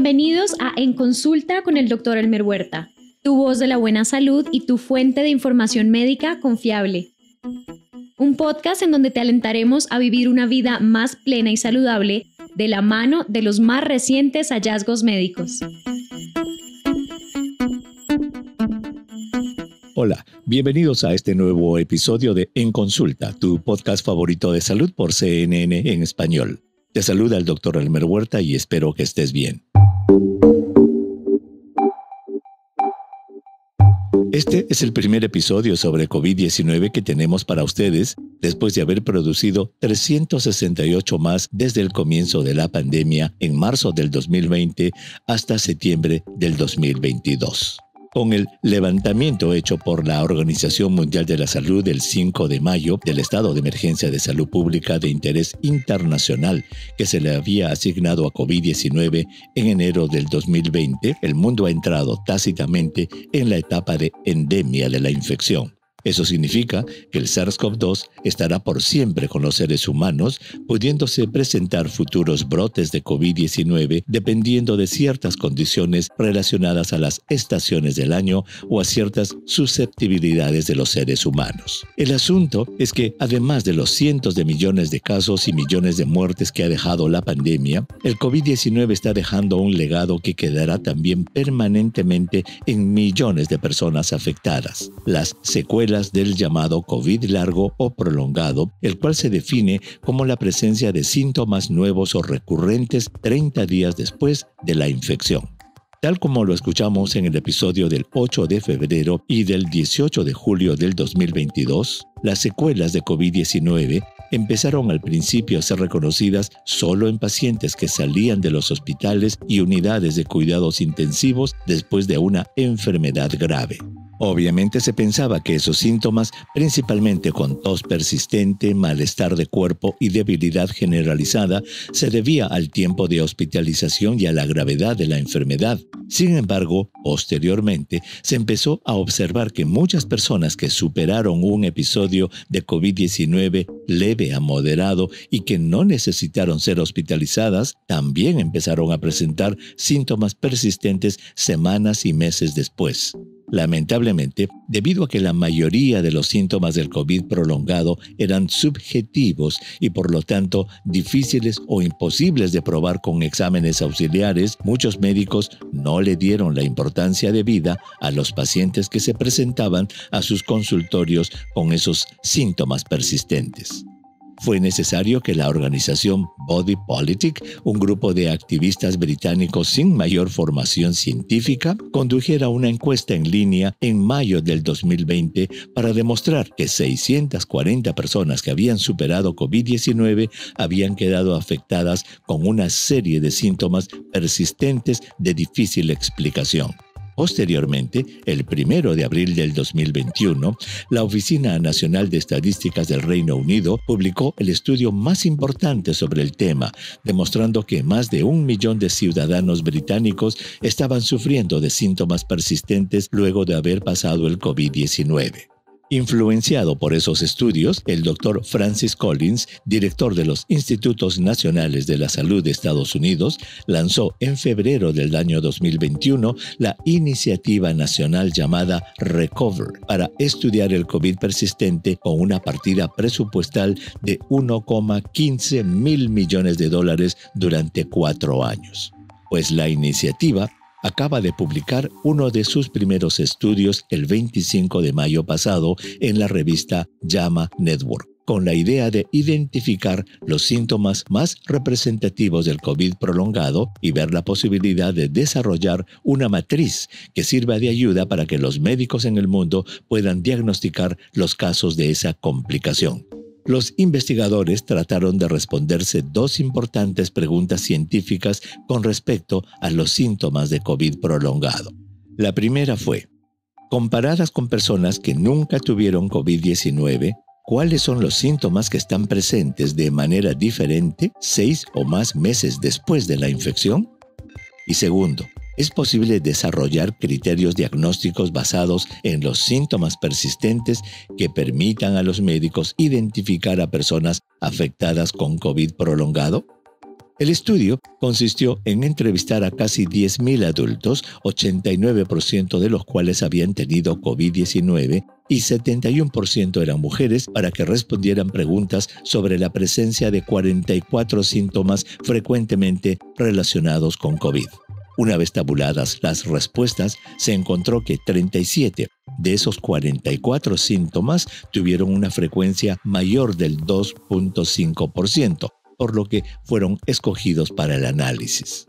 Bienvenidos a En Consulta con el Dr. Elmer Huerta, tu voz de la buena salud y tu fuente de información médica confiable. Un podcast en donde te alentaremos a vivir una vida más plena y saludable de la mano de los más recientes hallazgos médicos. Hola, bienvenidos a este nuevo episodio de En Consulta, tu podcast favorito de salud por CNN en español. Te saluda el Dr. Elmer Huerta y espero que estés bien. Este es el primer episodio sobre COVID-19 que tenemos para ustedes después de haber producido 368 más desde el comienzo de la pandemia en marzo del 2020 hasta septiembre del 2022. Con el levantamiento hecho por la Organización Mundial de la Salud el 5 de mayo del estado de emergencia de salud pública de interés internacional que se le había asignado a COVID-19 en enero del 2020, el mundo ha entrado tácitamente en la etapa de endemia de la infección. Eso significa que el SARS-CoV-2 estará por siempre con los seres humanos, pudiéndose presentar futuros brotes de COVID-19 dependiendo de ciertas condiciones relacionadas a las estaciones del año o a ciertas susceptibilidades de los seres humanos. El asunto es que, además de los cientos de millones de casos y millones de muertes que ha dejado la pandemia, el COVID-19 está dejando un legado que quedará también permanentemente en millones de personas afectadas. Las secuelas del llamado COVID largo o prolongado, el cual se define como la presencia de síntomas nuevos o recurrentes 30 días después de la infección. Tal como lo escuchamos en el episodio del 8 de febrero y del 18 de julio del 2022, las secuelas de COVID-19 empezaron al principio a ser reconocidas solo en pacientes que salían de los hospitales y unidades de cuidados intensivos después de una enfermedad grave. Obviamente se pensaba que esos síntomas, principalmente con tos persistente, malestar de cuerpo y debilidad generalizada, se debía al tiempo de hospitalización y a la gravedad de la enfermedad. Sin embargo, posteriormente, se empezó a observar que muchas personas que superaron un episodio de COVID-19 leve a moderado y que no necesitaron ser hospitalizadas, también empezaron a presentar síntomas persistentes semanas y meses después. Lamentablemente, debido a que la mayoría de los síntomas del COVID prolongado eran subjetivos y por lo tanto difíciles o imposibles de probar con exámenes auxiliares, muchos médicos no le dieron la importancia debida a los pacientes que se presentaban a sus consultorios con esos síntomas persistentes. Fue necesario que la organización Body Politic, un grupo de activistas británicos sin mayor formación científica, condujera una encuesta en línea en mayo del 2020 para demostrar que 640 personas que habían superado COVID-19 habían quedado afectadas con una serie de síntomas persistentes de difícil explicación. Posteriormente, el 1 de abril del 2021, la Oficina Nacional de Estadísticas del Reino Unido publicó el estudio más importante sobre el tema, demostrando que más de 1 millón de ciudadanos británicos estaban sufriendo de síntomas persistentes luego de haber pasado el COVID-19. Influenciado por esos estudios, el Dr. Francis Collins, director de los Institutos Nacionales de la Salud de Estados Unidos, lanzó en febrero del año 2021 la iniciativa nacional llamada RECOVER para estudiar el COVID persistente con una partida presupuestal de $1,15 mil millones durante 4 años. Pues la iniciativa acaba de publicar uno de sus primeros estudios el 25 de mayo pasado en la revista JAMA Network, con la idea de identificar los síntomas más representativos del COVID prolongado y ver la posibilidad de desarrollar una matriz que sirva de ayuda para que los médicos en el mundo puedan diagnosticar los casos de esa complicación. Los investigadores trataron de responderse 2 importantes preguntas científicas con respecto a los síntomas de COVID prolongado. La primera fue, comparadas con personas que nunca tuvieron COVID-19, ¿cuáles son los síntomas que están presentes de manera diferente 6 o más meses después de la infección? Y segundo, ¿es posible desarrollar criterios diagnósticos basados en los síntomas persistentes que permitan a los médicos identificar a personas afectadas con COVID prolongado? El estudio consistió en entrevistar a casi 10.000 adultos, 89% de los cuales habían tenido COVID-19 y 71% eran mujeres, para que respondieran preguntas sobre la presencia de 44 síntomas frecuentemente relacionados con COVID. Una vez tabuladas las respuestas, se encontró que 37 de esos 44 síntomas tuvieron una frecuencia mayor del 2.5%. por lo que fueron escogidos para el análisis.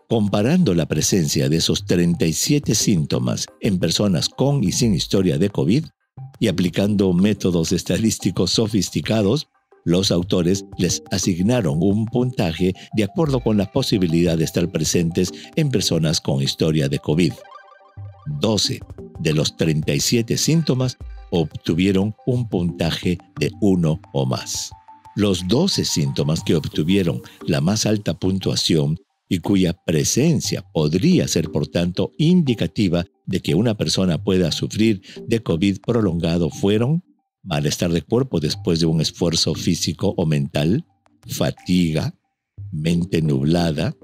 Comparando la presencia de esos 37 síntomas en personas con y sin historia de COVID y aplicando métodos estadísticos sofisticados, los autores les asignaron un puntaje de acuerdo con la posibilidad de estar presentes en personas con historia de COVID. 12 de los 37 síntomas obtuvieron un puntaje de 1 o más. Los 12 síntomas que obtuvieron la más alta puntuación y cuya presencia podría ser, por tanto, indicativa de que una persona pueda sufrir de COVID prolongado fueron malestar de cuerpo después de un esfuerzo físico o mental, fatiga, mente nublada,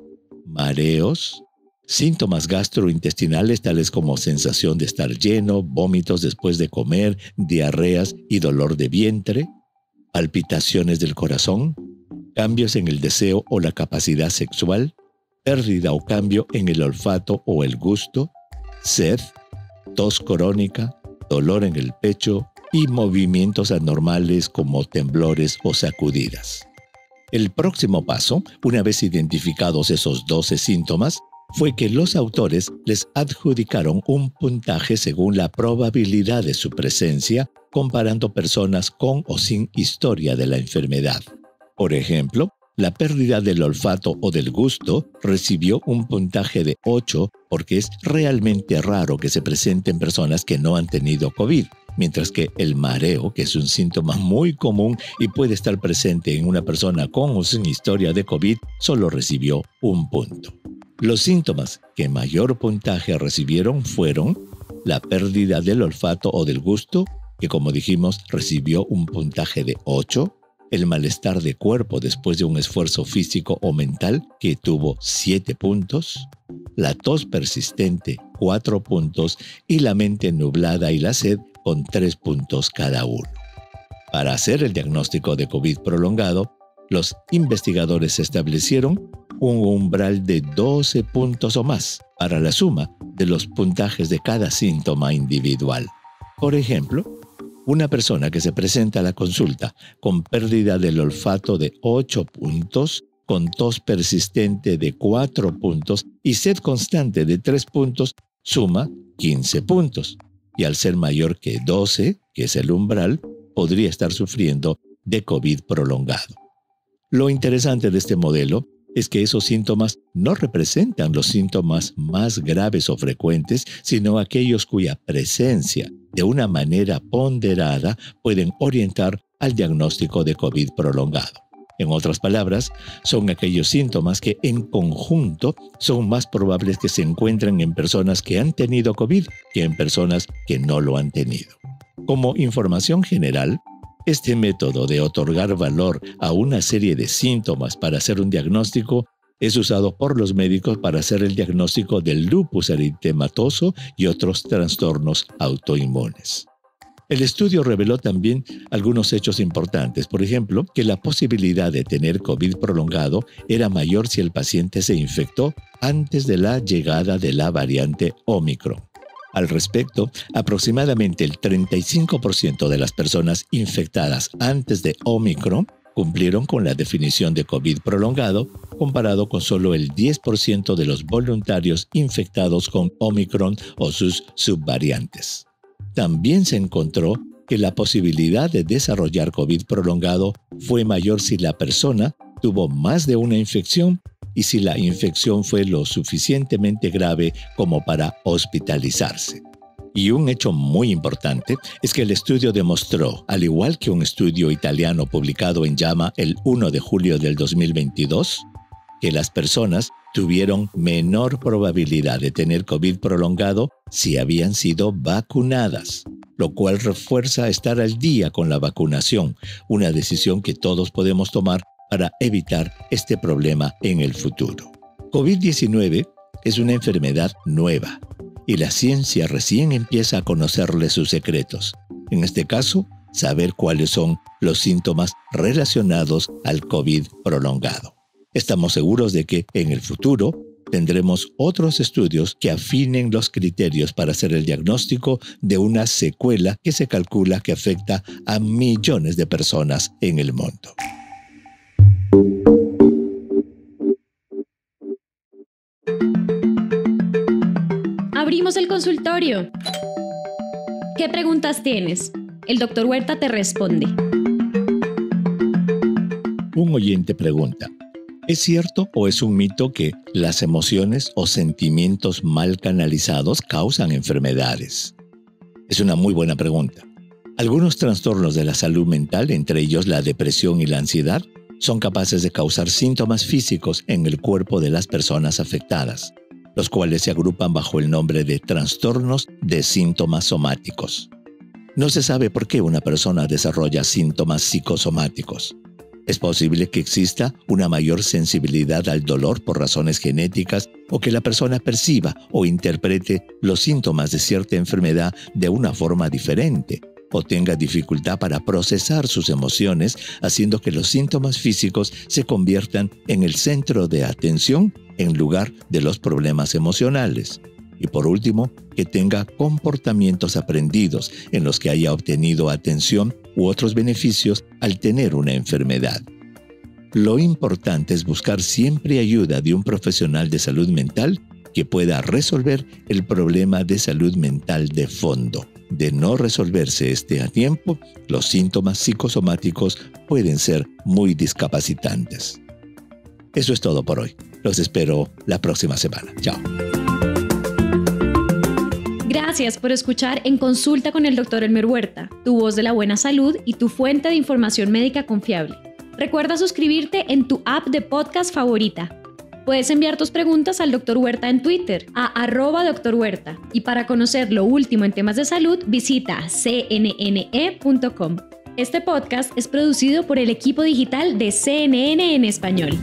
mareos, síntomas gastrointestinales tales como sensación de estar lleno, vómitos después de comer, diarreas y dolor de vientre, palpitaciones del corazón, cambios en el deseo o la capacidad sexual, pérdida o cambio en el olfato o el gusto, sed, tos crónica, dolor en el pecho y movimientos anormales como temblores o sacudidas. El próximo paso, una vez identificados esos 12 síntomas, fue que los autores les adjudicaron un puntaje según la probabilidad de su presencia, comparando personas con o sin historia de la enfermedad. Por ejemplo, la pérdida del olfato o del gusto recibió un puntaje de 8 porque es realmente raro que se presente en personas que no han tenido COVID, mientras que el mareo, que es un síntoma muy común y puede estar presente en una persona con o sin historia de COVID, solo recibió un punto. Los síntomas que mayor puntaje recibieron fueron la pérdida del olfato o del gusto, que como dijimos recibió un puntaje de 8, el malestar de cuerpo después de un esfuerzo físico o mental, que tuvo 7 puntos, la tos persistente 4 puntos y la mente nublada y la sed con 3 puntos cada uno. Para hacer el diagnóstico de COVID prolongado, los investigadores establecieron un umbral de 12 puntos o más para la suma de los puntajes de cada síntoma individual. Por ejemplo, una persona que se presenta a la consulta con pérdida del olfato de 8 puntos, con tos persistente de 4 puntos y sed constante de 3 puntos, suma 15 puntos. Y al ser mayor que 12, que es el umbral, podría estar sufriendo de COVID prolongado. Lo interesante de este modelo es que esos síntomas no representan los síntomas más graves o frecuentes, sino aquellos cuya presencia, de una manera ponderada, pueden orientar al diagnóstico de COVID prolongado. En otras palabras, son aquellos síntomas que en conjunto son más probables que se encuentren en personas que han tenido COVID que en personas que no lo han tenido. Como información general, este método de otorgar valor a una serie de síntomas para hacer un diagnóstico es usado por los médicos para hacer el diagnóstico del lupus eritematoso y otros trastornos autoinmunes. El estudio reveló también algunos hechos importantes, por ejemplo, que la posibilidad de tener COVID prolongado era mayor si el paciente se infectó antes de la llegada de la variante Ómicron. Al respecto, aproximadamente el 35% de las personas infectadas antes de Ómicron cumplieron con la definición de COVID prolongado, comparado con solo el 10% de los voluntarios infectados con Ómicron o sus subvariantes. También se encontró que la posibilidad de desarrollar COVID prolongado fue mayor si la persona tuvo más de una infección y si la infección fue lo suficientemente grave como para hospitalizarse. Y un hecho muy importante es que el estudio demostró, al igual que un estudio italiano publicado en JAMA el 1 de julio del 2022, que las personas tuvieron menor probabilidad de tener COVID prolongado si habían sido vacunadas, lo cual refuerza estar al día con la vacunación, una decisión que todos podemos tomar para evitar este problema en el futuro. COVID-19 es una enfermedad nueva y la ciencia recién empieza a conocerle sus secretos. En este caso, saber cuáles son los síntomas relacionados al COVID prolongado. Estamos seguros de que en el futuro tendremos otros estudios que afinen los criterios para hacer el diagnóstico de una secuela que se calcula que afecta a millones de personas en el mundo. Abrimos el consultorio. ¿Qué preguntas tienes? El Dr. Huerta te responde. Un oyente pregunta: ¿es cierto o es un mito que las emociones o sentimientos mal canalizados causan enfermedades? Es una muy buena pregunta. Algunos trastornos de la salud mental, entre ellos la depresión y la ansiedad, son capaces de causar síntomas físicos en el cuerpo de las personas afectadas, los cuales se agrupan bajo el nombre de trastornos de síntomas somáticos. No se sabe por qué una persona desarrolla síntomas psicosomáticos. Es posible que exista una mayor sensibilidad al dolor por razones genéticas o que la persona perciba o interprete los síntomas de cierta enfermedad de una forma diferente o tenga dificultad para procesar sus emociones, haciendo que los síntomas físicos se conviertan en el centro de atención en lugar de los problemas emocionales. Y por último, que tenga comportamientos aprendidos en los que haya obtenido atención u otros beneficios al tener una enfermedad. Lo importante es buscar siempre ayuda de un profesional de salud mental que pueda resolver el problema de salud mental de fondo. De no resolverse este a tiempo, los síntomas psicosomáticos pueden ser muy discapacitantes. Eso es todo por hoy. Los espero la próxima semana. Chao. Gracias por escuchar En Consulta con el Dr. Elmer Huerta, tu voz de la buena salud y tu fuente de información médica confiable. Recuerda suscribirte en tu app de podcast favorita. Puedes enviar tus preguntas al Dr. Huerta en Twitter, a @Dr. Huerta. Y para conocer lo último en temas de salud, visita cnne.com. Este podcast es producido por el equipo digital de CNN en español.